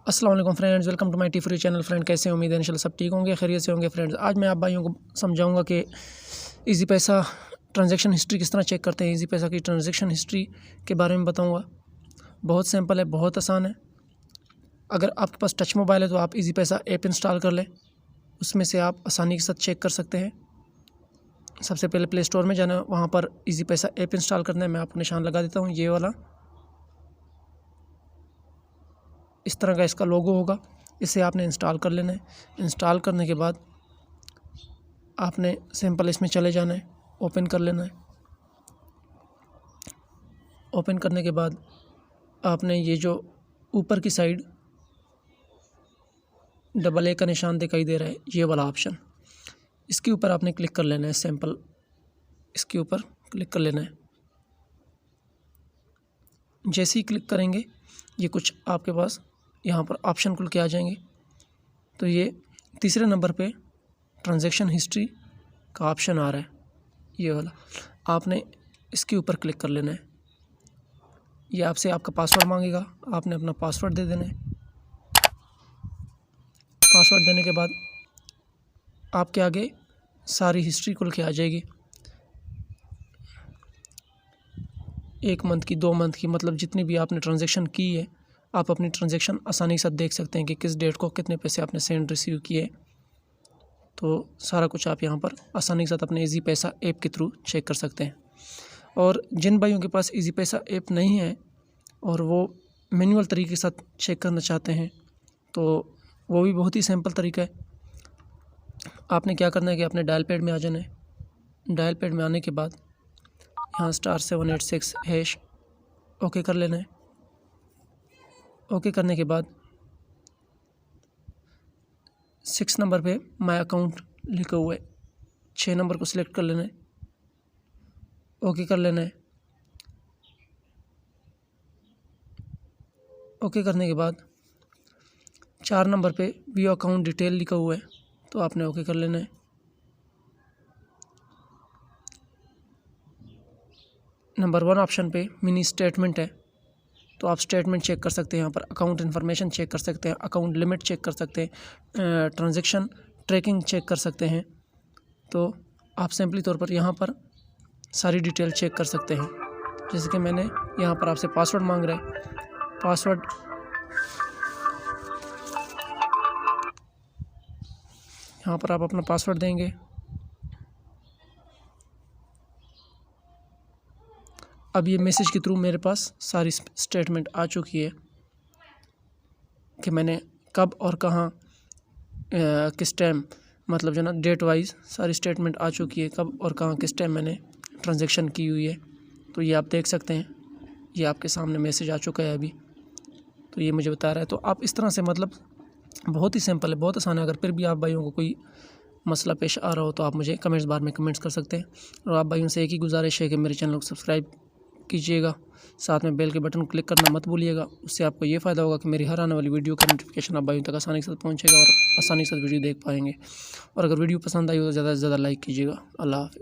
अस्सलाम वालेकुम friends, welcome to my T free channel. Friend कैसे हैं? उम्मीद है इंशाल्लाह सब ठीक होंगे, खैरियत से होंगे। फ्रेंड्स आज मैं आप भाइयों को समझाऊंगा कि इजी पैसा ट्रांजैक्शन हिस्ट्री किस तरह चेक करते हैं। इजी पैसा की ट्रांजैक्शन हिस्ट्री के बारे में बताऊंगा। बहुत सिंपल है, बहुत आसान है। अगर आपके पास टच मोबाइल है तो आप इजी पैसा ऐप इंस्टॉल कर लें, उसमें से आप आसानी के साथ चेक कर सकते हैं। सबसे पहले प्ले स्टोर में जाना है, वहाँ पर इजी पैसा ऐप इंस्टॉल करना है। मैं आपको निशान लगा देता हूँ, ये वाला। इस तरह का इसका लोगो होगा, इसे आपने इंस्टॉल कर लेना है। इंस्टॉल करने के बाद आपने सिंपल इसमें चले जाना है, ओपन कर लेना है। ओपन करने के बाद आपने ये जो ऊपर की साइड डबल ए का निशान दिखाई दे रहा है, ये वाला ऑप्शन, इसके ऊपर आपने क्लिक कर लेना है। सिंपल इसके ऊपर क्लिक कर लेना है। जैसे ही क्लिक करेंगे ये कुछ आपके पास यहाँ पर ऑप्शन खुल के आ जाएंगे। तो ये तीसरे नंबर पे ट्रांजैक्शन हिस्ट्री का ऑप्शन आ रहा है, ये वाला। आपने इसके ऊपर क्लिक कर लेना है। ये आपसे आपका पासवर्ड मांगेगा, आपने अपना पासवर्ड दे देना है। पासवर्ड देने के बाद आपके आगे सारी हिस्ट्री खुल के आ जाएगी। 1 मंथ की, 2 मंथ की, मतलब जितनी भी आपने ट्रांजैक्शन की है, आप अपनी ट्रांजैक्शन आसानी के साथ देख सकते हैं कि किस डेट को कितने पैसे आपने सेंड रिसीव किए। तो सारा कुछ आप यहाँ पर आसानी के साथ अपने इजी पैसा ऐप के थ्रू चेक कर सकते हैं। और जिन भाइयों के पास इजी पैसा ऐप नहीं है और वो मैनुअल तरीके के साथ चेक करना चाहते हैं, तो वो भी बहुत ही सिंपल तरीका है। आपने क्या करना है कि अपने डायल पैड में आ जाना है। डायल पैड में आने के बाद यहाँ *786# ओके कर लेना है। ओके करने के बाद 6 नंबर पे माय अकाउंट लिखा हुआ है, 6 नंबर को सिलेक्ट कर लेना है। ओके कर लेना है। ओके करने के बाद 4 नंबर पे व्यू अकाउंट डिटेल लिखा हुआ है, तो आपने ओके कर लेना है। नंबर 1 ऑप्शन पे मिनी स्टेटमेंट है, तो आप स्टेटमेंट चेक कर सकते हैं। यहाँ पर अकाउंट इन्फॉर्मेशन चेक कर सकते हैं, अकाउंट लिमिट चेक कर सकते हैं, ट्रांजैक्शन ट्रैकिंग चेक कर सकते हैं। तो आप सिंपली तौर पर यहाँ पर सारी डिटेल चेक कर सकते हैं। जैसे कि मैंने यहाँ पर आपसे पासवर्ड मांग रहा है, पासवर्ड यहाँ पर आप अपना पासवर्ड देंगे। अब ये मैसेज के थ्रू मेरे पास सारी स्टेटमेंट आ चुकी है कि मैंने कब और कहाँ किस टाइम, मतलब जो ना डेट वाइज सारी स्टेटमेंट आ चुकी है, कब और कहाँ किस टाइम मैंने ट्रांजैक्शन की हुई है। तो ये आप देख सकते हैं, ये आपके सामने मैसेज आ चुका है अभी, तो ये मुझे बता रहा है। तो आप इस तरह से, मतलब बहुत ही सिंपल है, बहुत आसान है। अगर फिर भी आप भाइयों को कोई मसला पेश आ रहा हो तो आप मुझे कमेंट्स बार में कमेंट्स कर सकते हैं। और आप भाइयों से एक ही गुजारिश है कि मेरे चैनल को सब्सक्राइब कीजिएगा, साथ में बेल के बटन को क्लिक करना मत भूलिएगा। उससे आपको ये फ़ायदा होगा कि मेरी हर आने वाली वीडियो का नोटिफिकेशन आप भाइयों तक आसानी के साथ पहुंचेगा और आसानी के साथ वीडियो देख पाएंगे। और अगर वीडियो पसंद आई हो तो ज़्यादा से ज़्यादा लाइक कीजिएगा। अल्लाह हाफ़िज़।